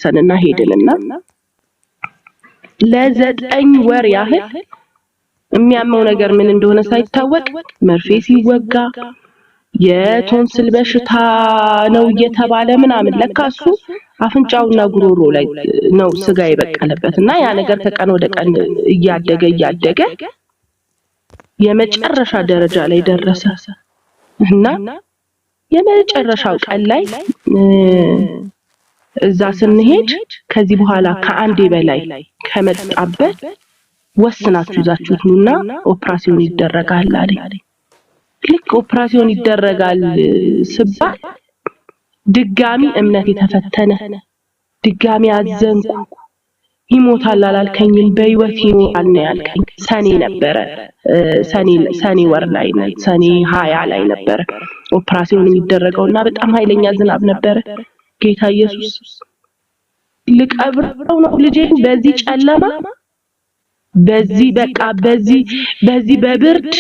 ሰንና ሄድንና ለዘጠኝ ወር ያህል የሚያመው ነገር ምን እንደሆነ ሳይታወቅ መርፌ ሲወጋ የቶንስል በሽታ ነው እየተባለ ምናምን ለካሱ አፍንጫውና ጉሮሮ ላይ ነው ስጋ የበቀለበትና ያ ነገር ከቀን ወደ ቀን እያደገ የመጨረሻ ደረጃ ላይ ደረሰ እና የመጨረሻው ቀን ላይ እዛ ስንሄድ ከዚህ በኋላ ከአንዴ በላይ ከመጣበት ወስናችሁ ይዛችሁት ኑና ኦፕራሲዮን ይደረጋል አለኝ። ልክ ኦፕራሲዮን ይደረጋል ስባል ድጋሚ እምነቴ ተፈተነ። ድጋሚ አዘንኩ። ይሞታል አላልከኝም፣ በህይወት ይኖራል ነው ያልከኝ። ሰኔ ነበረ ሰኔ ወር ላይ ነው፣ ሰኔ 20 ላይ ነበረ ኦፕራሲዮን የሚደረገውና በጣም ኃይለኛ ዝናብ ነበረ። ጌታ ኢየሱስ ልቀብረው ነው ልጄን በዚህ ጨለማ፣ በዚህ በቃ በዚህ በብርድ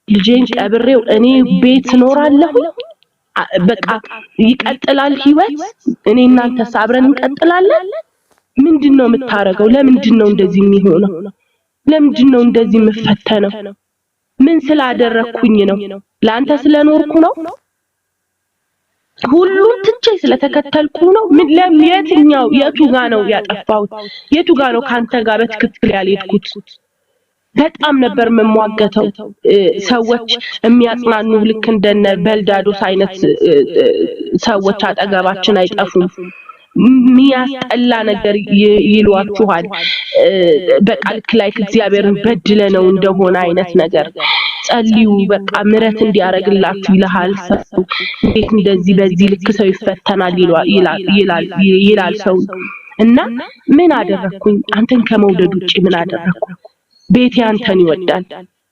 ልጄን ቀብሬው እኔ ቤት እኖራለሁ። በቃ ይቀጥላል ህይወት፣ እኔ እናንተስ አብረን እንቀጥላለን። ምንድነው የምታረገው? ለምንድነው እንደዚህ የሚሆነው? ለምንድነው እንደዚህ የምፈተነው? ምን ስላደረኩኝ ነው? ለአንተ ስለኖርኩ ነው? ሁሉን ትቼ ስለተከተልኩ ነው? ምን ለየትኛው የቱ ጋር ነው ያጠፋሁት? የቱ ጋር ነው ካንተ ጋር በትክክል ያልሄድኩት? በጣም ነበር መሟገተው። ሰዎች የሚያጽናኑ ልክ እንደነ በልዳዶስ አይነት ሰዎች አጠገባችን አይጠፉም። ሚያስጠላ ነገር ይሏችኋል። በቃ ልክ ላይ እግዚአብሔርን በድለነው እንደሆነ አይነት ነገር ጸልዩ፣ በቃ ምሕረት እንዲያረግላችሁ ይልሃል ሰው። እንዴት እንደዚህ በዚህ ልክ ሰው ይፈተናል ይላል ሰው። እና ምን አደረኩኝ? አንተን ከመውደድ ውጪ ምን አደረኩ? ቤቴ አንተን ይወዳል፣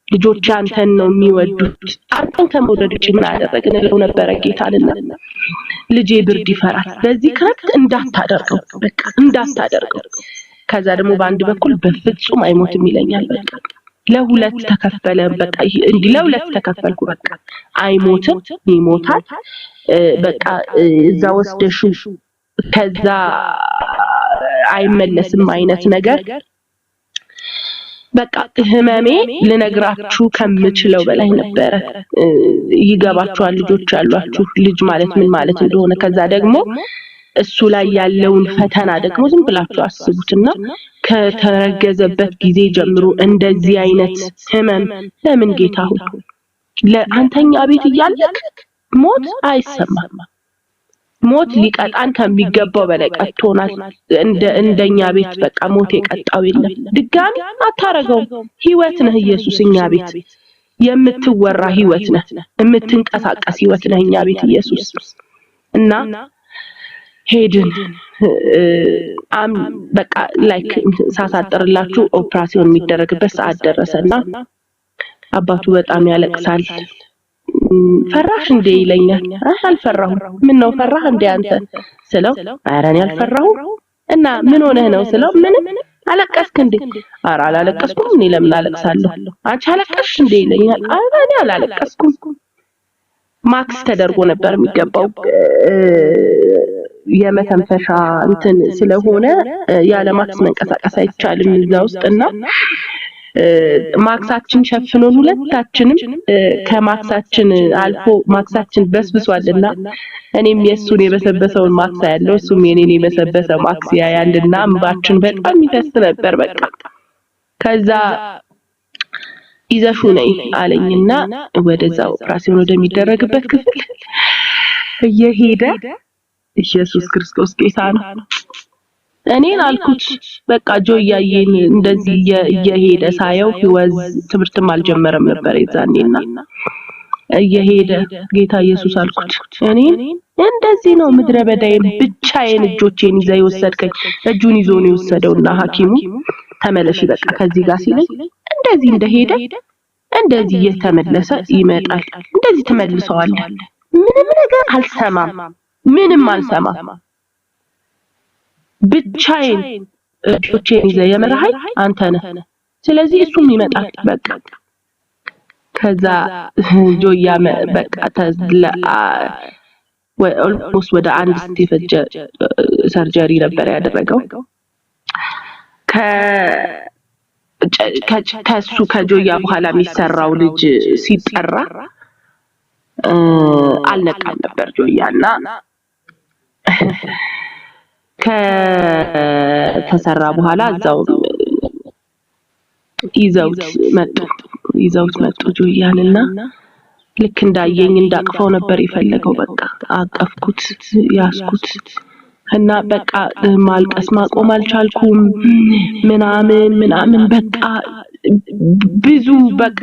ልጆች አንተን ነው የሚወዱት። አንተን ከመውደድ ውጪ ምን አደረግን እለው ነበረ ጌታንና ልጄ ብርድ ይፈራል፣ በዚህ ክረምት እንዳታደርገው፣ በቃ እንዳታደርገው። ከዛ ደግሞ በአንድ በኩል በፍጹም አይሞትም ይለኛል። በቃ ለሁለት ተከፈለ። በቃ እንዲህ ለሁለት ተከፈልኩ። በቃ አይሞትም፣ ይሞታል። በቃ እዛ ወስደሹ ከዛ አይመለስም አይነት ነገር። በቃ ህመሜ ልነግራችሁ ከምችለው በላይ ነበረ። ይገባችኋል ልጆች ያሏችሁ፣ ልጅ ማለት ምን ማለት እንደሆነ። ከዛ ደግሞ እሱ ላይ ያለውን ፈተና ደግሞ ዝም ብላችሁ አስቡትና ከተረገዘበት ጊዜ ጀምሮ እንደዚህ አይነት ህመም ለምን ጌታ ሆይ ለአንተኛ ቤት እያለክ ሞት አይሰማም። ሞት ሊቀጣን ከሚገባው በላይ ቀጥቶናል። እንደኛ ቤት በቃ ሞት የቀጣው የለም። ድጋሚ አታረገው። ህይወት ነህ ኢየሱስ፣ እኛ ቤት የምትወራ ህይወት ነህ፣ የምትንቀሳቀስ ህይወት ነህ እኛ ቤት ኢየሱስ። እና ሄድን በቃ ላይክ ሳሳጥርላችሁ ኦፕራሲዮን የሚደረግበት ሰዓት ደረሰና አባቱ በጣም ያለቅሳል። ፈራሽ እንዴ ይለኛል። አልፈራሁም። ምን ነው ፈራህ እንዴ አንተ ስለው፣ ኧረ እኔ አልፈራሁም። እና ምን ሆነህ ነው ስለው፣ ምንም አለቀስክ እንዴ? ኧረ አላለቀስኩም። እኔ ለምን አለቅሳለሁ? አንቺ አለቀስሽ እንዴ ይለኛል። ኧረ እኔ አላለቀስኩም። ማክስ ተደርጎ ነበር የሚገባው የመተንፈሻ እንትን ስለሆነ ያለ ማክስ መንቀሳቀስ አይቻልም እዛ ውስጥና ማክሳችን ሸፍኖን ሁለታችንም ከማክሳችን አልፎ ማክሳችን በስብሷልና እኔም የሱን የበሰበሰውን ማክስ ያለው እሱም የኔን የበሰበሰ ማክስ ያያልና እንባችን በጣም ይፈስ ነበር። በቃ ከዛ ይዘሹ ነይ አለኝና ወደዛው ኦፕራሲዮን ወደሚደረግበት ክፍል እየሄደ ኢየሱስ ክርስቶስ ጌታ ነው። እኔን አልኩት በቃ ጆያዬን እንደዚህ እየሄደ ሳየው ህይወት ትምህርትም አልጀመረም ነበር የዛኔና እየሄደ ጌታ ኢየሱስ አልኩት እኔን እንደዚህ ነው ምድረ በዳዬን ብቻዬን እጆቼን ይዘህ የወሰድከኝ። እጁን ይዞ ነው የወሰደውና ሐኪሙ ተመለሽ በቃ ከዚህ ጋር ሲለኝ እንደዚህ እንደሄደ እንደዚህ እየተመለሰ ይመጣል። እንደዚህ ተመልሰዋለህ። ምንም ነገር አልሰማም፣ ምንም አልሰማም። ብቻዬን እጆቼን ይዘህ የመራኸኝ አንተ ነህ። ስለዚህ እሱም ይመጣል በቃ። ከዛ ጆያ በቃ ኦልሞስት ወደ አንድ ስቴጅ ሰርጀሪ ነበር ያደረገው ከሱ ከጆያ በኋላ የሚሰራው ልጅ ሲጠራ አልነቃም ነበር ጆያና ከተሰራ በኋላ እዛው ይዘውት መጡ ጆያንና ልክ እንዳየኝ እንዳቅፈው ነበር የፈለገው በቃ አቀፍኩት ያስኩት እና በቃ ማልቀስ ማቆም አልቻልኩም ምናምን በቃ ብዙ በቃ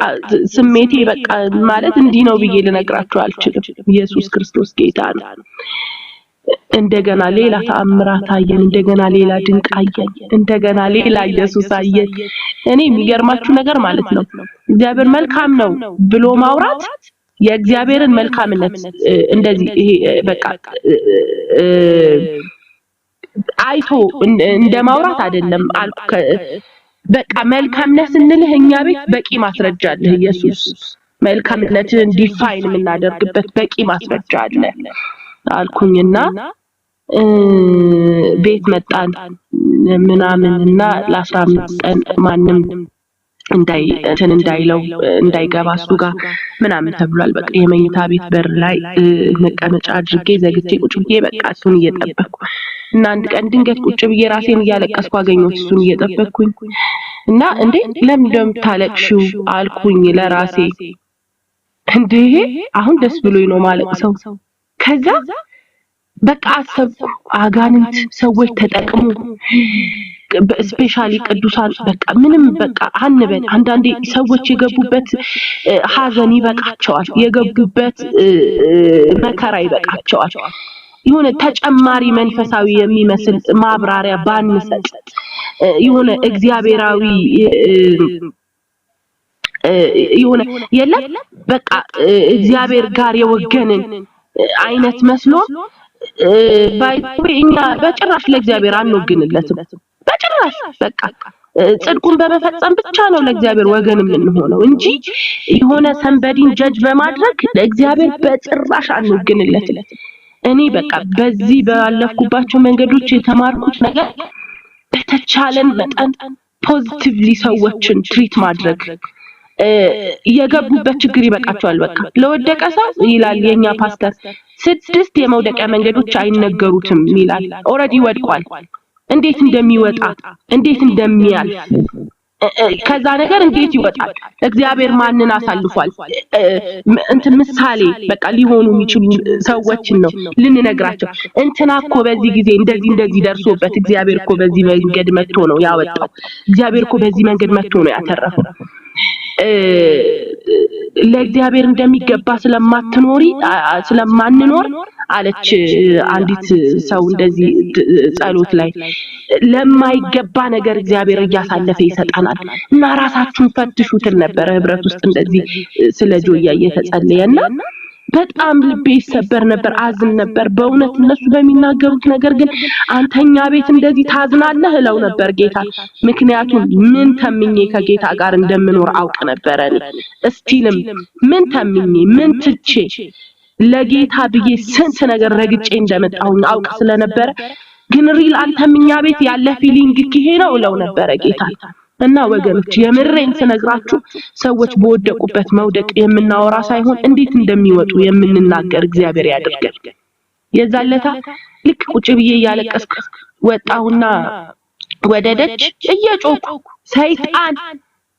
ስሜቴ በቃ ማለት እንዲህ ነው ብዬ ልነግራችሁ አልችልም ኢየሱስ ክርስቶስ ጌታ ነው እንደገና ሌላ ተአምራት አየን እንደገና ሌላ ድንቅ አየን እንደገና ሌላ ኢየሱስ አየን እኔ የሚገርማችሁ ነገር ማለት ነው እግዚአብሔር መልካም ነው ብሎ ማውራት የእግዚአብሔርን መልካምነት እንደዚህ ይሄ በቃ አይቶ እንደማውራት አይደለም በቃ መልካምነት ስንልህ እኛ ቤት በቂ ማስረጃ አለ ኢየሱስ መልካምነትን ዲፋይን የምናደርግበት በቂ ማስረጃ አለ አልኩኝና ቤት መጣን ምናምንና ለ15 ቀን ማንም እንዳይለው እንዳይገባ እሱ ጋር ምናምን ተብሏል በቃ የመኝታ ቤት በር ላይ መቀመጫ አድርጌ ዘግቼ ቁጭ ብዬ በቃ እሱን እየጠበቅኩ እና አንድ ቀን ድንገት ቁጭ ብዬ ራሴን እያለቀስኩ አገኘሁት እሱን እየጠበቅኩኝ እና እንዴ ለምን እንደምታለቅሽው አልኩኝ ለራሴ እንዴ አሁን ደስ ብሎኝ ነው ማለቅሰው ከዛ በቃ አሰብኩ አጋንንት ሰዎች ተጠቅሙ በስፔሻሊ ቅዱሳን በቃ ምንም በቃ አንበል አንዳንዴ ሰዎች የገቡበት ሐዘን ይበቃቸዋል የገቡበት መከራ ይበቃቸዋል የሆነ ተጨማሪ መንፈሳዊ የሚመስል ማብራሪያ ባንሰጥ የሆነ እግዚአብሔራዊ የሆነ የለም በቃ እግዚአብሔር ጋር የወገንን አይነት መስሎ ባይኛ በጭራሽ ለእግዚአብሔር አንወግንለትም በጭራሽ በቃ ጽድቁን በመፈጸም ብቻ ነው ለእግዚአብሔር ወገን የምንሆነው እንጂ የሆነ ሰንበዲን ጀጅ በማድረግ ለእግዚአብሔር በጭራሽ አንወግንለትም እኔ በቃ በዚህ ባለፍኩባቸው መንገዶች የተማርኩት ነገር በተቻለን መጠን ፖዚቲቭሊ ሰዎችን ትሪት ማድረግ የገቡበት ችግር ይበቃቸዋል በቃ ለወደቀ ሰው ይላል የኛ ፓስተር 6 የመውደቂያ መንገዶች አይነገሩትም ይላል ኦሬዲ ወድቋል እንዴት እንደሚወጣ እንዴት እንደሚያልፍ ከዛ ነገር እንዴት ይወጣል እግዚአብሔር ማንን አሳልፏል ምሳሌ በቃ ሊሆኑ የሚችሉ ሰዎችን ነው ልንነግራቸው እንትና እኮ በዚህ ጊዜ እንደዚህ ደርሶበት እግዚአብሔር እኮ በዚህ መንገድ መጥቶ ነው ያወጣው እግዚአብሔር እኮ በዚህ መንገድ መጥቶ ነው ያተረፈው ለእግዚአብሔር እንደሚገባ ስለማንኖር አለች አንዲት ሰው እንደዚህ ጸሎት ላይ ለማይገባ ነገር እግዚአብሔር እያሳለፈ ይሰጣናል እና ራሳችሁን ፈትሹት ነበር ህብረት ውስጥ እንደዚህ ስለ ጆያ እየተጸለየና በጣም ልቤ ይሰበር ነበር አዝን ነበር በእውነት እነሱ በሚናገሩት ነገር ግን አንተኛ ቤት እንደዚህ ታዝናለህ እለው ነበር ጌታ ምክንያቱም ምን ተምኜ ከጌታ ጋር እንደምኖር አውቅ ነበር እስቲልም ምን ተምኜ ምን ትቼ ለጌታ ብዬ ስንት ነገር ረግጬ እንደመጣሁኝ አውቅ ስለነበረ ግን ሪል አንተምኛ ቤት ያለ ፊሊንግ ይሄ ነው እለው ነበር ጌታ እና ወገኖች የምሬን ስነግራችሁ ሰዎች በወደቁበት መውደቅ የምናወራ ሳይሆን እንዴት እንደሚወጡ የምንናገር እግዚአብሔር ያድርገን የዛለታ ልክ ቁጭ ብዬ ያለቀስኩ ወጣሁና ወደ ደጅ እየጮኩ ሰይጣን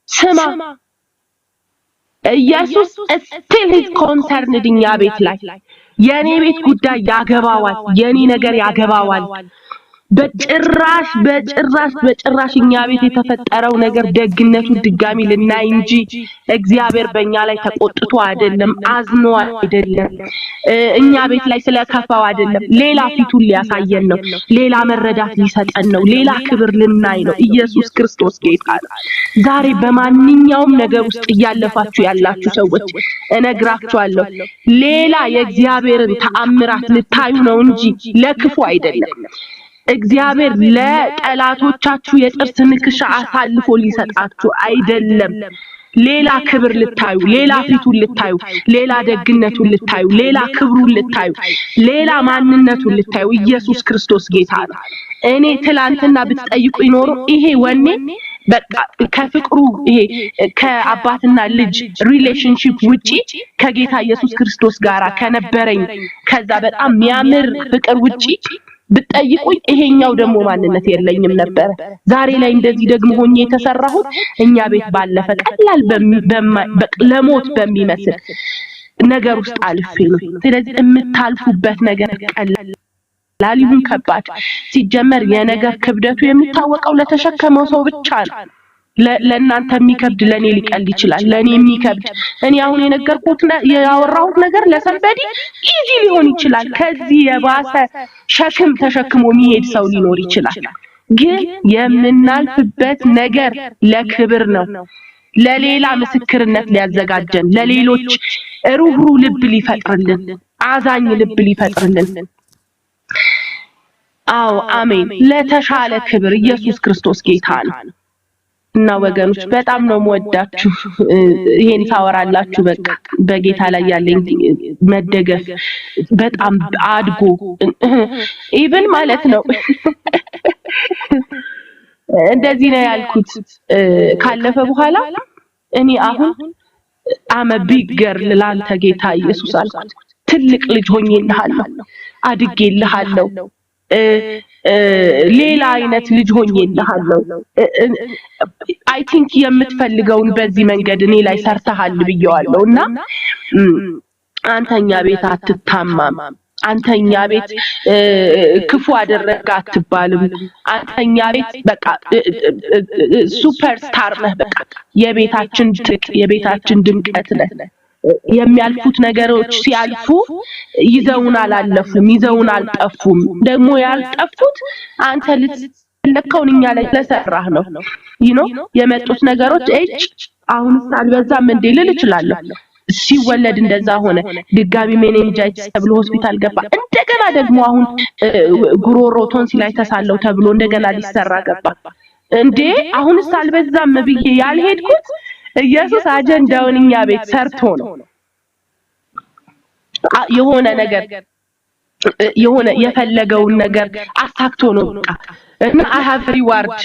ስማ ኢየሱስ still is concerned እኛ ቤት ላይ የኔ ቤት ጉዳይ ያገባዋል የኔ ነገር ያገባዋል በጭራሽ እኛ ቤት የተፈጠረው ነገር ደግነቱ ድጋሚ ልናይ እንጂ እግዚአብሔር በእኛ ላይ ተቆጥቶ አይደለም አዝኖ አይደለም እኛ ቤት ላይ ስለከፋው አይደለም ሌላ ፊቱን ሊያሳየን ነው ሌላ መረዳት ሊሰጠን ነው ሌላ ክብር ልናይ ነው ኢየሱስ ክርስቶስ ጌታ ነው ዛሬ በማንኛውም ነገር ውስጥ ያለፋችሁ ያላችሁ ሰዎች እነግራችኋለሁ ሌላ የእግዚአብሔርን ተአምራት ልታዩ ነው እንጂ ለክፉ አይደለም እግዚአብሔር ለጠላቶቻችሁ የጥርስ ንክሻ አሳልፎ ሊሰጣችሁ አይደለም ሌላ ክብር ልታዩ ሌላ ፊቱን ልታዩ ሌላ ደግነቱን ልታዩ ሌላ ክብሩን ልታዩ ሌላ ማንነቱን ልታዩ ኢየሱስ ክርስቶስ ጌታ ነው። እኔ ትላንትና ብትጠይቁ ይኖር ይሄ ወኔ በቃ ከፍቅሩ ይሄ ከአባትና ልጅ ሪሌሽንሺፕ ውጪ ከጌታ ኢየሱስ ክርስቶስ ጋራ ከነበረኝ ከዛ በጣም የሚያምር ፍቅር ውጪ ብትጠይቁኝ ይሄኛው ደግሞ ማንነት የለኝም ነበር። ዛሬ ላይ እንደዚህ ደግሞ ሆኜ የተሰራሁት እኛ ቤት ባለፈ ቀላል ለሞት በሚመስል ነገር ውስጥ አልፌ ነው። ስለዚህ የምታልፉበት ነገር ቀላል ላሊሁን ከባድ ሲጀመር የነገር ክብደቱ የሚታወቀው ለተሸከመው ሰው ብቻ ነው። ለእናንተ የሚከብድ ለኔ ሊቀል ይችላል። ለኔ የሚከብድ እኔ አሁን የነገርኩት ያወራሁት ነገር ለሰንበዲ ኢዚ ሊሆን ይችላል። ከዚህ የባሰ ሸክም ተሸክሞ የሚሄድ ሰው ሊኖር ይችላል። ግን የምናልፍበት ነገር ለክብር ነው። ለሌላ ምስክርነት ሊያዘጋጀን፣ ለሌሎች ሩህሩህ ልብ ሊፈጥርልን፣ አዛኝ ልብ ሊፈጥርልን አዎ አሜን። ለተሻለ ክብር ኢየሱስ ክርስቶስ ጌታ ነው። እና ወገኖች በጣም ነው የምወዳችሁ። ይሄን ታወራላችሁ በቃ በጌታ ላይ ያለኝ መደገፍ በጣም አድጎ ኢቭን ማለት ነው እንደዚህ ነው ያልኩት ካለፈ በኋላ እኔ አሁን አመ ቢግ ገርል ላንተ ጌታ ኢየሱስ አልኩት። ትልቅ ልጅ ሆኜልሃለሁ፣ አድጌልሃለሁ፣ ሌላ አይነት ልጅ ሆኜልሃለሁ። አይ ቲንክ የምትፈልገውን በዚህ መንገድ እኔ ላይ ሰርተሃል ብየዋለሁና አንተኛ ቤት አትታማም፣ አንተኛ ቤት ክፉ አደረጋ አትባልም፣ አንተኛ ቤት በቃ ሱፐርስታር ነህ፣ በቃ የቤታችን ትቅ የቤታችን ድምቀት ነህ። የሚያልፉት ነገሮች ሲያልፉ ይዘውን አላለፉም፣ ይዘውን አልጠፉም። ደግሞ ያልጠፉት አንተ ልትለከውን እኛ ላይ ለሰራህ ነው። የመጡት ነገሮች አሁንስ አልበዛም እንዴ ልል እችላለሁ። ሲወለድ እንደዛ ሆነ፣ ድጋሚ ሜኒንጃይቲስ ተብሎ ሆስፒታል ገባ። እንደገና ደግሞ አሁን ጉሮሮ ቶንሲል ተሳለው ተብሎ እንደገና ሊሰራ ገባ። እንዴ አሁንስ አልበዛም ብዬ ያልሄድኩት ኢየሱስ አጀንዳውን እኛ ቤት ሰርቶ ነው። የሆነ ነገር የሆነ የፈለገውን ነገር አሳክቶ ነው በቃ እና አይ ሃቭ ሪዋርድ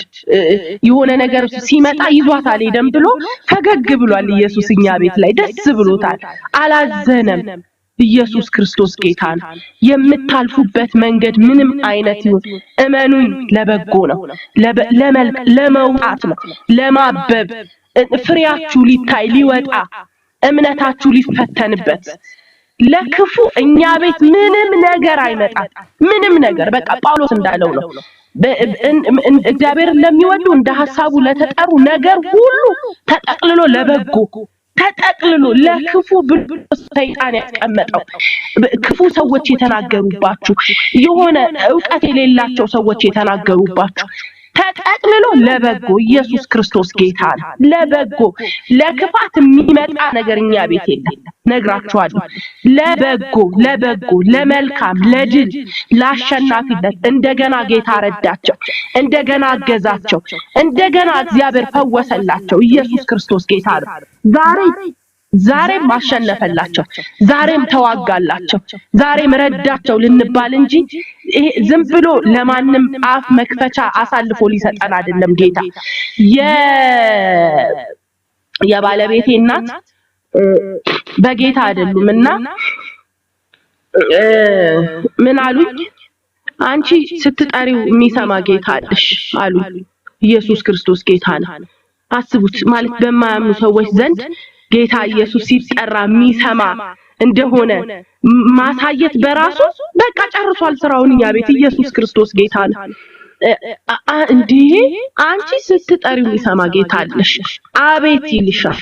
የሆነ ነገር ሲመጣ ይዟታል ሄደም ብሎ ፈገግ ብሏል። ኢየሱስ እኛ ቤት ላይ ደስ ብሎታል፣ አላዘነም። ኢየሱስ ክርስቶስ ጌታ ነው። የምታልፉበት መንገድ ምንም አይነት ይሁን እመኑኝ ለበጎ ነው፣ ለመልክ ለመውጣት ነው፣ ለማበብ ፍሬያችሁ ሊታይ ሊወጣ እምነታችሁ ሊፈተንበት። ለክፉ እኛ ቤት ምንም ነገር አይመጣም፣ ምንም ነገር በቃ ጳውሎስ እንዳለው ነው። እግዚአብሔርን ለሚወዱ እንደ ሐሳቡ ለተጠሩ ነገር ሁሉ ተጠቅልሎ ለበጎ ተጠቅልሎ ለክፉ ብሎ ሰይጣን ያስቀመጠው ክፉ ሰዎች የተናገሩባችሁ የሆነ ዕውቀት የሌላቸው ሰዎች የተናገሩባችሁ ተጠቅልሎ ለበጎ ኢየሱስ ክርስቶስ ጌታ ነው። ለበጎ ለክፋት የሚመጣ ነገርኛ ቤት የለም። ነግራችኋለሁ። ለበጎ ለመልካም ለድል ለአሸናፊነት እንደገና ጌታ ረዳቸው፣ እንደገና አገዛቸው፣ እንደገና እግዚአብሔር ፈወሰላቸው። ኢየሱስ ክርስቶስ ጌታ ነው። ዛሬም ማሸነፈላቸው፣ ዛሬም ተዋጋላቸው፣ ዛሬም ረዳቸው ልንባል እንጂ ይሄ ዝም ብሎ ለማንም አፍ መክፈቻ አሳልፎ ሊሰጠን አይደለም ጌታ። የባለቤቴ እናት በጌታ አይደሉምና ምን አሉኝ? አንቺ ስትጠሪው የሚሰማ ጌታ አለሽ አሉኝ። ኢየሱስ ክርስቶስ ጌታ ነው። አስቡት ማለት በማያምኑ ሰዎች ዘንድ ጌታ ኢየሱስ ሲጠራ የሚሰማ እንደሆነ ማሳየት በራሱ በቃ ጨርሷል ስራውን እኛ ቤት። ኢየሱስ ክርስቶስ ጌታ ነው። እንዴ አንቺ ስትጠሪው የሚሰማ ጌታ አለሽ፣ አቤት ይልሻል፣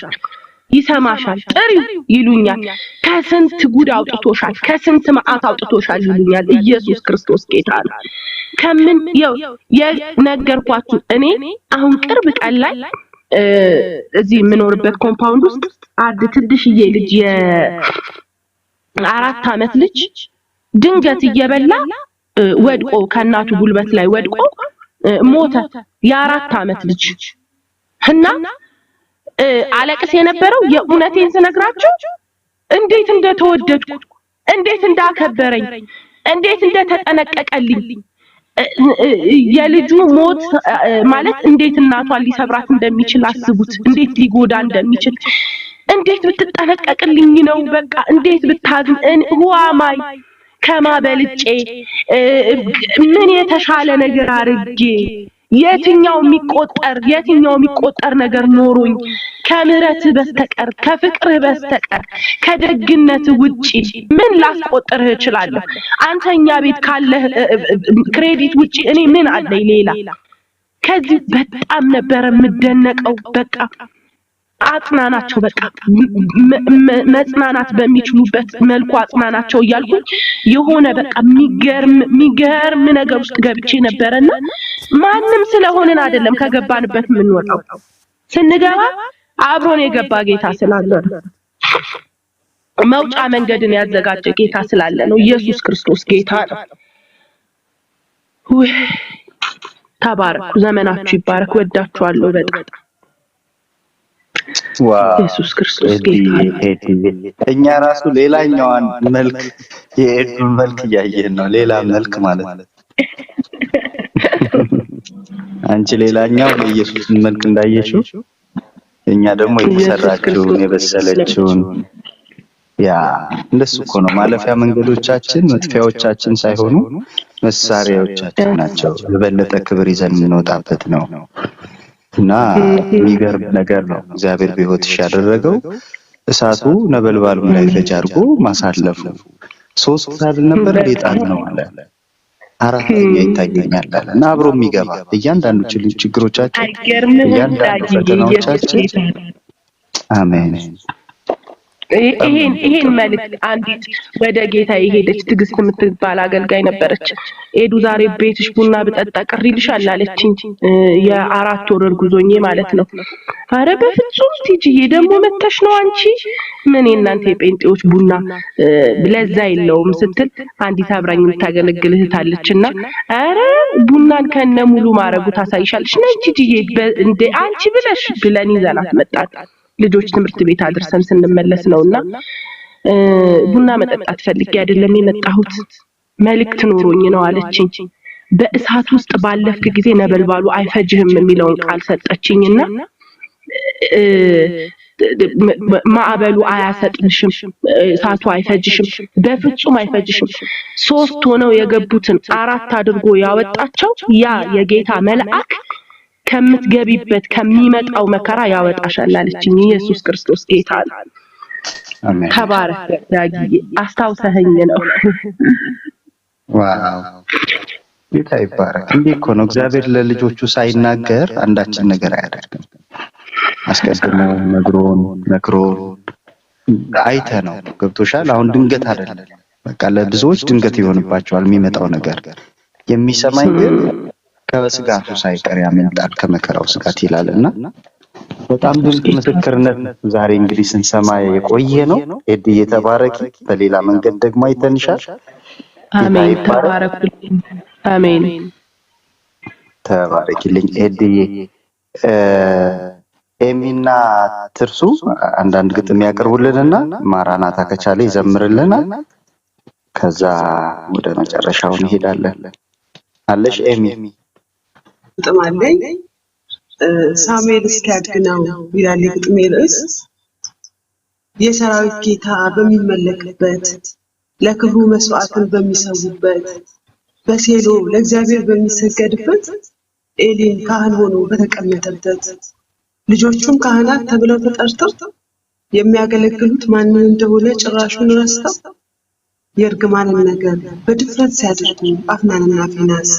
ይሰማሻል፣ ጥሪው ይሉኛል። ከስንት ጉድ አውጥቶሻል፣ ከስንት መዓት አውጥቶሻል ይሉኛል። ኢየሱስ ክርስቶስ ጌታ ነው። ከምን የነገርኳችሁ እኔ አሁን ቅርብ ቀን ላይ እዚህ የምኖርበት ኮምፓውንድ ውስጥ አንድ ትንሽዬ ልጅ የ4 ዓመት ልጅ ድንገት እየበላ ወድቆ ከእናቱ ጉልበት ላይ ወድቆ ሞተ። የ4 ዓመት ልጅ እና አለቅስ የነበረው የእውነቴን ስነግራችሁ እንዴት እንደተወደድኩ እንዴት እንዳከበረኝ እንዴት እንደተጠነቀቀልኝ የልጁ ሞት ማለት እንዴት እናቷን ሊሰብራት እንደሚችል አስቡት እንዴት ሊጎዳ እንደሚችል እንዴት ብትጠነቀቅልኝ ነው በቃ እንዴት ብታዝን ሁዋማይ ከማበልጬ ምን የተሻለ ነገር አርጌ የትኛው የሚቆጠር ነገር ኖሮኝ ከምሕረት በስተቀር ከፍቅር በስተቀር ከደግነት ውጪ ምን ላስቆጥርህ እችላለሁ አንተኛ ቤት ካለ ክሬዲት ውጪ እኔ ምን አለኝ ሌላ ከዚህ በጣም ነበር የምደነቀው በቃ አጽናናቸው በቃ መጽናናት በሚችሉበት መልኩ አጽናናቸው እያልኩኝ የሆነ በቃ የሚገርም ነገር ውስጥ ገብቼ ነበርና ማንም ስለሆነን አይደለም ከገባንበት የምንወጣው ስንገባ አብሮን የገባ ጌታ ስላለ መውጫ መንገድን ያዘጋጀ ጌታ ስላለ ነው ኢየሱስ ክርስቶስ ጌታ ነው ወይ ተባረኩ ዘመናችሁ ይባረክ ወዳችኋለሁ በጣም ኢየሱስ ክርስቶስ ጌታ እኛ ራሱ ሌላኛዋን መልክ የኤዱን መልክ ያየን ነው ሌላ መልክ ማለት አንቺ ሌላኛው የኢየሱስን መልክ እንዳየሽው እኛ ደግሞ የተሰራችውን የበሰለችውን ያ እንደሱ እኮ ነው ማለፊያ መንገዶቻችን መጥፊያዎቻችን ሳይሆኑ መሳሪያዎቻችን ናቸው የበለጠ ክብር ይዘን እንወጣበት ነው እና የሚገርም ነገር ነው እግዚአብሔር በህይወትሽ ያደረገው እሳቱ ነበልባሉ ላይ ተጃርጎ ማሳለፉ ሶስት ሳል ነበር ሌጣን ነው አለ አራተኛ ይታየኛል እና አብሮ የሚገባ እያንዳንዱ ችግሮቻችን እያንዳንዱ ፈተናዎቻችን አሜን ይሄን መልእክት አንዲት ወደ ጌታ የሄደች ትግስት የምትባል አገልጋይ ነበረች ኤዱ ዛሬ ቤትሽ ቡና ብጠጣ ቅር ይልሻል አለችኝ የአራት ወር እርጉዞኜ ማለት ነው አረ በፍጹም ቲጂዬ ደግሞ መተሽ ነው አንቺ ምን እናንተ የጴንጤዎች ቡና ለዛ የለውም ስትል አንዲት አብራኝ የምታገለግል እህት አለችና አረ ቡናን ከነሙሉ ማረጉ ታሳይሻለሽ ነይ ቲጂዬ እንደ አንቺ ብለሽ ብለን ይዘናት መጣት ልጆች ትምህርት ቤት አድርሰን ስንመለስ ነውና ቡና መጠጣት ፈልጌ አይደለም የመጣሁት መልእክት ኖሮኝ ነው አለችኝ በእሳት ውስጥ ባለፍክ ጊዜ ነበልባሉ አይፈጅህም የሚለውን ቃል ሰጠችኝና ማዕበሉ አያሰጥምሽም እሳቱ አይፈጅሽም በፍጹም አይፈጅሽም ሶስት ሆነው የገቡትን አራት አድርጎ ያወጣቸው ያ የጌታ መልአክ ከምትገቢበት ከሚመጣው መከራ ያወጣሻል አለችኝ ኢየሱስ ክርስቶስ ጌታ ነው አሜን ተባረክ ዳጊ አስታውሰኸኝ ነው ዋው ጌታ ይባረክ እንዴ እኮ ነው እግዚአብሔር ለልጆቹ ሳይናገር አንዳችን ነገር አያደርግም አስቀድሞ መክሮ አይተ ነው ገብቶሻል አሁን ድንገት አይደለም በቃ ለብዙዎች ድንገት ይሆንባቸዋል የሚመጣው ነገር የሚሰማኝ ግን ከስጋቱ ሳይቀር ያመልጣል ከመከራው ስጋት ይላልና በጣም ድንቅ ምስክርነት ዛሬ እንግዲህ ስንሰማ የቆየ ነው ኤድ እየተባረኪ በሌላ መንገድ ደግሞ አይተንሻል አሜን ተባረኩልኝ አሜን ተባረኪልኝ ኤድ ኤሚና ትርሱ አንዳንድ ግጥም ያቀርቡልንና ማራናታ ከቻለ ይዘምርልናል ከዛ ወደ መጨረሻው እንሄዳለን አለሽ ኤሚ ግጥም አለኝ ሳሙኤል እስኪያድግ ነው ይላል የግጥሜ ርዕስ የሰራዊት ጌታ በሚመለክበት ለክብሩ መስዋዕትን በሚሰውበት በሴሎ ለእግዚአብሔር በሚሰገድበት ኤሊን ካህን ሆኖ በተቀመጠበት ልጆቹም ካህናት ተብለው ተጠርተው የሚያገለግሉት ማንን እንደሆነ ጭራሹን ረስተው የእርግማንን ነገር በድፍረት ሲያደርጉ አፍናንና ፊናስ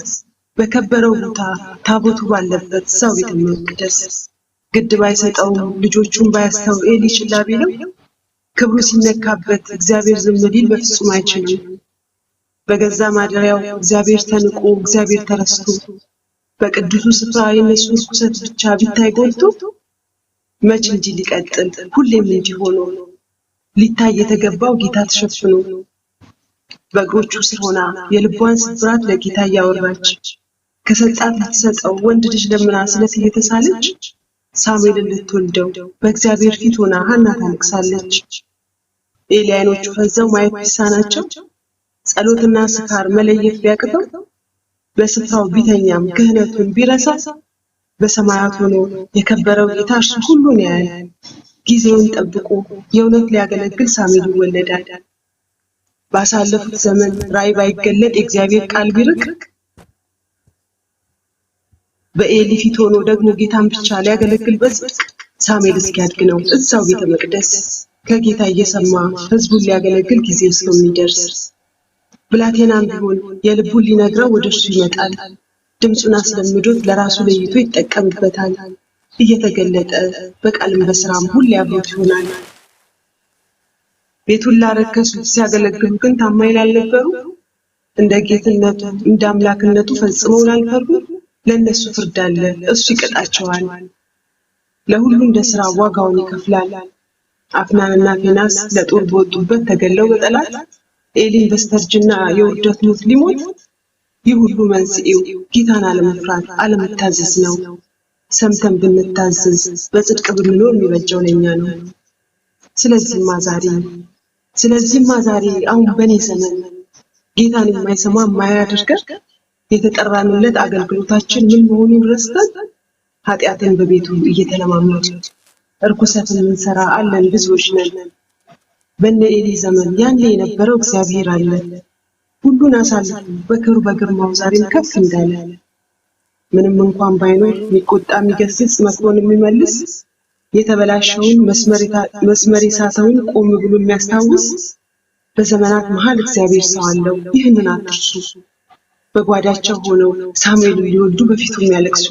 በከበረው ቦታ ታቦቱ ባለበት ሰው ቤተ መቅደስ ግድ ባይሰጠው ልጆቹን ባያስተው ኤሊ ችላ ቢለው ክብሩ ሲነካበት እግዚአብሔር ዝም ሊል በፍጹም አይችልም በገዛ ማደሪያው እግዚአብሔር ተንቆ እግዚአብሔር ተረስቶ በቅዱሱ ስፍራ የነሱ ርኩሰት ብቻ ቢታይ ጎልቶ መች እንጂ ሊቀጥል ሁሌም እንጂ ሆኖ ሊታይ የተገባው ጌታ ተሸፍኖ በእግሮቹ ስር ሆና የልቧን ስብራት ለጌታ ያወራች ከሰጣት ልትሰጠው ወንድ ልጅ ለምና ስለት እየተሳለች ሳሙኤልን ልትወልደው በእግዚአብሔር ፊት ሆና ሐና ታለቅሳለች። ኤሊ ዓይኖቹ ፈዘው ማየት ቢሳናቸው ጸሎትና ስካር መለየት ቢያቅተው በስፍራው ቢተኛም ክህነቱን ቢረሳ በሰማያት ሆኖ የከበረው ጌታ እርሱ ሁሉን ያያል። ጊዜውን ጠብቆ የእውነት ሊያገለግል ሳሙኤል ይወለዳል። ባሳለፉት ዘመን ራእይ ባይገለጥ የእግዚአብሔር ቃል ቢርቅ በኤሊ ፊት ሆኖ ደግሞ ጌታን ብቻ ሊያገለግል በጽድቅ ሳሙኤል እስኪያድግ ነው እዛው ቤተ መቅደስ ከጌታ እየሰማ ሕዝቡን ሊያገለግል ጊዜው እስከሚደርስ። ብላቴናም ቢሆን የልቡን ሊነግረው ወደ እርሱ ይመጣል። ድምፁን አስለምዶት ለራሱ ለይቶ ይጠቀምበታል። እየተገለጠ በቃልም በስራም ሁሌ አብሮት ይሆናል። ቤቱን ላረከሱት ሲያገለግሉ ግን ታማኝ ላልነበሩ እንደ ጌትነቱ እንደ አምላክነቱ ፈጽመው ላልፈሩ ለነሱ ፍርድ አለ፣ እሱ ይቀጣቸዋል። ለሁሉ እንደ ስራ ዋጋውን ይከፍላል። አፍናንና ፊናስ ለጦር በወጡበት ተገለው በጠላት ኤሊን በስተርጅና የውርደት ሞት ሊሞት ይህ ሁሉ መንስኤው ጌታን አለመፍራት አለመታዘዝ ነው። ሰምተን ብንታዘዝ በጽድቅ ብንኖር የሚበጀው ለኛ ነው። ስለዚህማ ዛሬ አሁን በኔ ዘመን ጌታን የማይሰማ የማያደርገን የተጠራንለት አገልግሎታችን ምን መሆኑን ረስተን ኃጢአትን በቤቱ እየተለማመድን እርኩሰትን ምንሰራ አለን ብዙዎች ነን። በነ ኤሊ ዘመን ያኔ የነበረው እግዚአብሔር አለ። ሁሉን አሳልፎ በክብሩ በግርማው ዛሬም ከፍ እንዳለ ምንም እንኳን ባይኖር የሚቆጣ የሚገስጽ መክሮን የሚመልስ የተበላሸውን መስመር የሳተውን ቆም ብሎ የሚያስታውስ በዘመናት መሃል እግዚአብሔር ሰው አለው። ይህንን አትርሱ። በጓዳቸው ሆነው ሳሙኤልን ሊወልዱ በፊቱ የሚያለቅሱ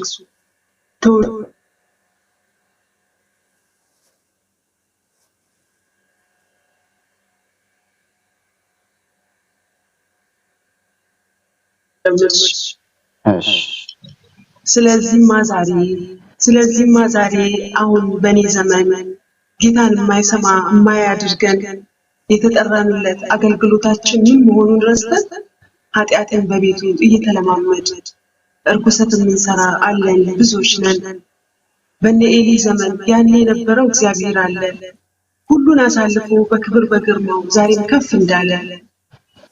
ስለዚህማ ዛሬ አሁን በኔ ዘመን ጌታን የማይሰማ የማያደርገን የተጠራንለት አገልግሎታችን ምን መሆኑን ረስተን ኃጢአትን በቤቱ እየተለማመድ እርኩሰትን ምንሰራ አለን ብዙዎች ነን። በነ ኤሊ ዘመን ያኔ የነበረው እግዚአብሔር አለ። ሁሉን አሳልፎ በክብር በግርማው ዛሬም ከፍ እንዳለ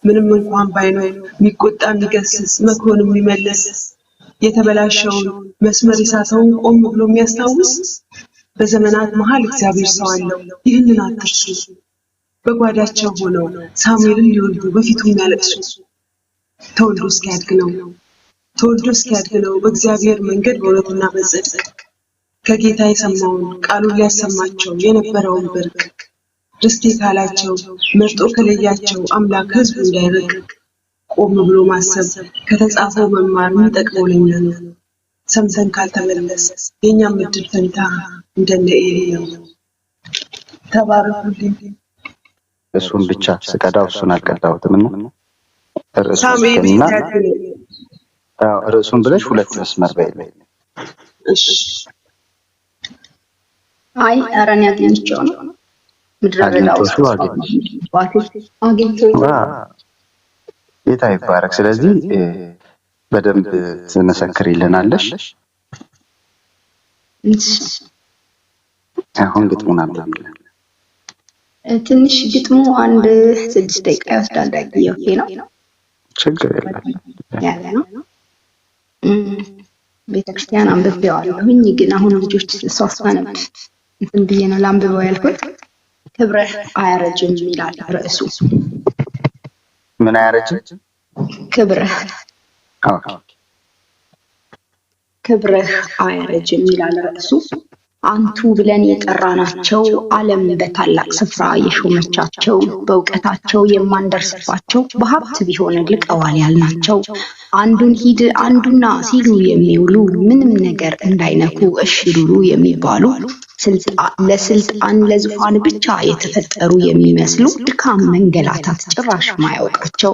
ምንም እንኳን ባይኖር የሚቆጣ የሚገስጽ መክሮን የሚመልስ የተበላሸውን መስመር የሳተውን ቆም ብሎ የሚያስታውስ በዘመናት መሃል እግዚአብሔር ሰው አለው። ይህንን አትርሱ። በጓዳቸው ሆነው ሳሙኤልን ሊወልዱ በፊቱ የሚያለቅሱ ተወልዶ እስኪያድግ ነው በእግዚአብሔር መንገድ በእውነትና በጽድቅ ከጌታ የሰማውን ቃሉን ሊያሰማቸው የነበረውን ብርቅ ርስቴ ካላቸው መርጦ ከለያቸው አምላክ ሕዝቡ እንዳይርቅ ቆም ብሎ ማሰብ ከተጻፈው መማር የሚጠቅመው ለኛ ነው። ሰምተን ካልተመለስ የኛም ምድር ፈንታ እንደነ ኤሊ ነው። ተባረኩልኝ። እሱን ብቻ ስቀዳው እሱን አልቀዳሁትምና ርዕሱን ብለሽ ሁለት መስመር በይልኝ። እሺ አይ አራን ያገኝቸው ነው ምድረ በዳው አግኝቶ ጌታ ይባረክ። ስለዚህ በደንብ ትመሰክሪልናለሽ። አሁን ግጥሙን አምጣልኝ። ትንሽ ግጥሙ አንድ 6 ደቂቃ ይወስዳል። ኦኬ ነው፣ ችግር የለም ያለ ነው። ቤተክርስቲያን አንብቤዋለሁኝ፣ ግን አሁን ልጆች ሶስታነብ እንትን ብዬ ነው ላንብበው ያልኩት። ክብረህ አያረጅም ይላል ርዕሱ። ምን አያረጅም? ክብረህ አያረጅም ይላል ርዕሱ። አንቱ ብለን የጠራናቸው ዓለም በታላቅ ስፍራ የሾመቻቸው በእውቀታቸው የማንደርስባቸው በሀብት ቢሆን ልቀዋል ያልናቸው አንዱን ሂድ አንዱና ሲሉ የሚውሉ ምንም ነገር እንዳይነኩ እሺ ሉሉ የሚባሉ ለስልጣን ለዙፋን ብቻ የተፈጠሩ የሚመስሉ ድካም መንገላታት ጭራሽ ማያውቃቸው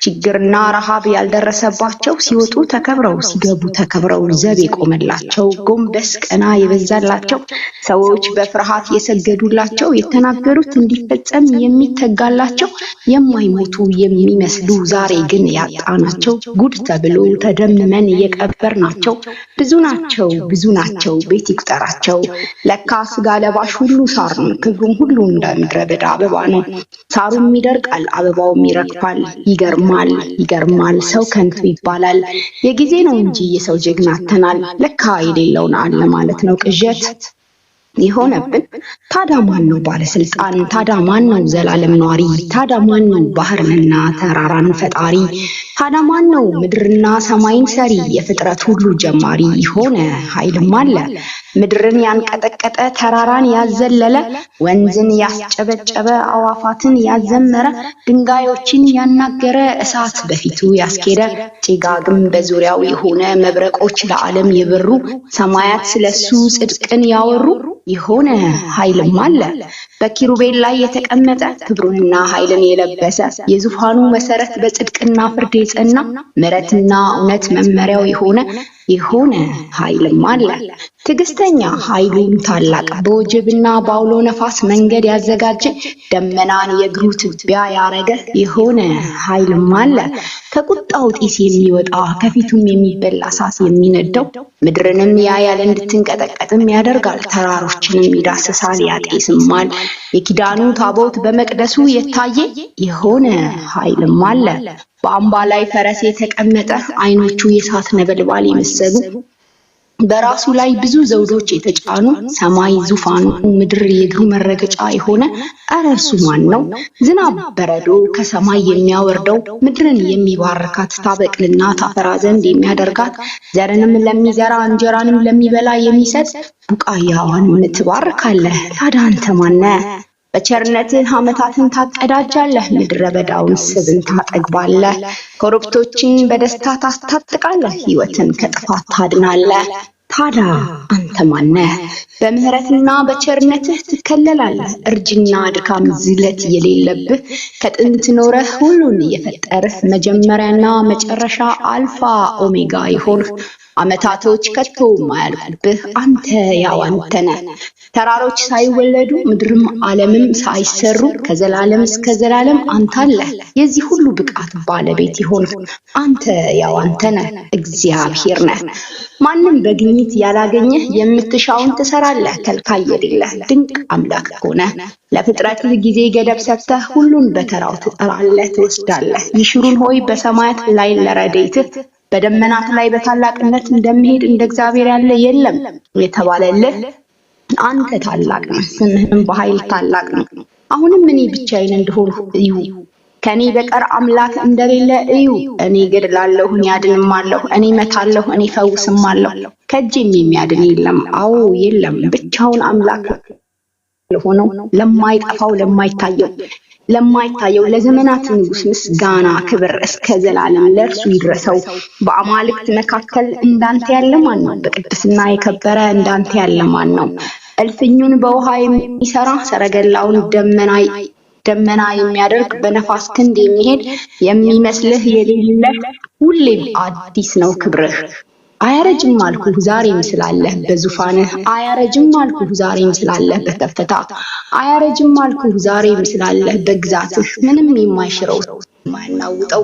ችግርና ረሃብ ያልደረሰባቸው ሲወጡ ተከብረው ሲገቡ ተከብረው ዘብ የቆመላቸው ጎንበስ ቀና የበዛላቸው ያላቸው ሰዎች በፍርሃት የሰገዱላቸው የተናገሩት እንዲፈጸም የሚተጋላቸው የማይሞቱ የሚመስሉ ዛሬ ግን ያጣናቸው ጉድ ተብሎ ተደምመን የቀበርናቸው ብዙ ናቸው ቤት ይቁጠራቸው። ለካ ስጋ ለባሽ ሁሉ ሳር ነው፣ ክብሩም ሁሉ እንደ ምድረ በዳ አበባ ነው። ሳሩም ይደርቃል፣ አበባውም ይረግፋል። ይገርማል ሰው ከንቱ ይባላል። የጊዜ ነው እንጂ የሰው ጀግና አተናል። ለካ የሌለውን አለ ማለት ነው ቅዠት ይሆነብን። ታዲያ ማን ነው ባለስልጣን? ታዲያ ማን ነው ዘላለም ኗሪ? ታዲያ ማን ነው ባህርንና ተራራን ፈጣሪ? ታዲያ ማን ነው ምድርና ሰማይን ሰሪ? የፍጥረት ሁሉ ጀማሪ የሆነ ኃይልም አለ። ምድርን ያንቀጠቀጠ ተራራን ያዘለለ ወንዝን ያስጨበጨበ አዋፋትን ያዘመረ ድንጋዮችን ያናገረ እሳት በፊቱ ያስኬደ ጭጋግም በዙሪያው የሆነ መብረቆች ለዓለም የበሩ ሰማያት ስለሱ ጽድቅን ያወሩ የሆነ ኃይልም አለ። በኪሩቤል ላይ የተቀመጠ ክብሩንና ኃይልን የለበሰ የዙፋኑ መሰረት በጽድቅና ፍርድ የጸና ምሕረትና እውነት መመሪያው የሆነ ኃይልም አለ። ትዕግስተኛ ኃይሉም ታላቅ በወጀብና በአውሎ ነፋስ መንገድ ያዘጋጀ ደመናን የእግሩ ትቢያ ያረገ የሆነ ኃይልም አለ። ከቁጣው ጢስ የሚወጣ ከፊቱም የሚበላ እሳት የሚነደው ምድርንም ያያል እንድትንቀጠቀጥም ያደርጋል። ተራሮችንም ይዳስሳል ያጤስማል። የኪዳኑ ታቦት በመቅደሱ የታየ የሆነ ኃይልም አለ። በአምባ ላይ ፈረስ የተቀመጠ ዓይኖቹ የእሳት ነበልባል የመሰሉ በራሱ ላይ ብዙ ዘውዶች የተጫኑ ሰማይ ዙፋኑ ምድር የእግሩ መረገጫ የሆነ ኧረ እርሱ ማን ነው? ዝናብ በረዶ ከሰማይ የሚያወርደው ምድርን የሚባርካት ታበቅልና ታፈራ ዘንድ የሚያደርጋት ዘርንም ለሚዘራ እንጀራንም ለሚበላ የሚሰጥ ቡቃያዋን ትባርካለህ። ታዲያ አንተ ማነህ? በቸርነትህ ዓመታትን ታቀዳጃለህ፣ ምድረ በዳውን ስብን ታጠግባለህ። ኮረብቶችን በደስታ ታስታጥቃለህ፣ ሕይወትን ከጥፋት ታድናለህ። ታዲያ አንተ ማነህ? በምህረትና በቸርነትህ ትከለላለህ። እርጅና ድካም ዝለት የሌለብህ ከጥንት ኖረህ ሁሉን የፈጠርህ መጀመሪያና መጨረሻ አልፋ ኦሜጋ ይሆንህ ዓመታቶች ከቶ ማያልቁብህ አንተ ያው አንተ ነህ። ተራሮች ሳይወለዱ ምድርም ዓለምም ሳይሰሩ ከዘላለም እስከ ዘላለም አንተ አለህ። የዚህ ሁሉ ብቃት ባለቤት ይሆንህ አንተ ያው አንተ ነህ፣ እግዚአብሔር ነህ። ማንም በግኝት ያላገኘህ የምትሻውን ትሰራለህ፣ ከልካይ የሌለህ ድንቅ አምላክ ሆነህ ለፍጥረትህ ጊዜ ገደብ ሰጥተህ ሁሉን በተራው ትጠራለህ ትወስዳለህ። ይሽሩን ሆይ በሰማያት ላይ ለረድኤትህ በደመናት ላይ በታላቅነት እንደሚሄድ እንደ እግዚአብሔር ያለ የለም የተባለልህ አንተ ታላቅ ነህ፣ ስምህም በኃይል ታላቅ ነው። አሁንም እኔ ብቻዬን እንደሆንሁ እዩ፣ ከኔ በቀር አምላክ እንደሌለ እዩ። እኔ ገድላለሁ፣ እኔ አድንማለሁ፣ እኔ መታለሁ፣ እኔ ፈውስማለሁ። ከእጄም የሚያድን የለም፣ አዎ የለም። ብቻውን አምላክ ለሆነው ለማይጠፋው ለማይታየው ለዘመናት ንጉሥ ምስጋና ክብር እስከ ዘላለም ለእርሱ ይድረሰው። በአማልክት መካከል እንዳንተ ያለ ማን ነው? በቅድስና የከበረ እንዳንተ ያለ ማን ነው? እልፍኙን በውሃ የሚሰራ ሰረገላውን ደመና የሚያደርግ በነፋስ ክንድ የሚሄድ የሚመስልህ የሌለ ሁሌም አዲስ ነው ክብርህ። አያረጅም አልኩህ ዛሬም ስላለህ በዙፋንህ፣ አያረጅም አልኩህ ዛሬም ስላለህ በከፍታ፣ አያረጅም አልኩህ ዛሬም ስላለህ በግዛትህ። ምንም የማይሽረው የማይናውጠው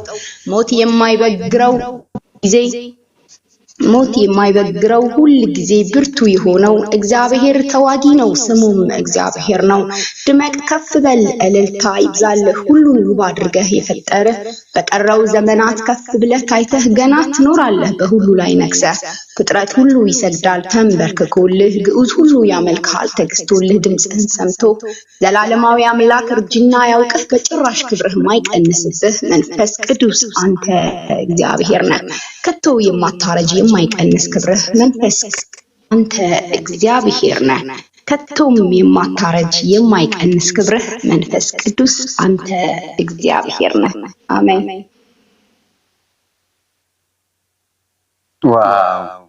ሞት የማይበግረው ሁል ጊዜ ብርቱ የሆነው እግዚአብሔር ተዋጊ ነው፣ ስሙም እግዚአብሔር ነው። ድመቅ ከፍ በል እልልታ ይብዛልህ፣ ሁሉን ውብ አድርገህ የፈጠርህ። በቀረው ዘመናት ከፍ ብለህ ታይተህ ገና ትኖራለህ በሁሉ ላይ ነግሰህ። ፍጥረት ሁሉ ይሰግዳል ተንበርክኮልህ፣ ግዑዝ ሁሉ ያመልክሃል ተገዝቶልህ ድምፅህን ሰምቶ። ዘላለማዊ አምላክ እርጅና ያውቅህ በጭራሽ ክብርህ ማይቀንስብህ መንፈስ ቅዱስ አንተ እግዚአብሔር ነህ። ከቶ የማታረጅ የማይቀንስ ክብርህ መንፈስ አንተ እግዚአብሔር ነህ። ከቶም የማታረጅ የማይቀንስ ክብርህ መንፈስ ቅዱስ አንተ እግዚአብሔር ነህ። አሜን። ዋው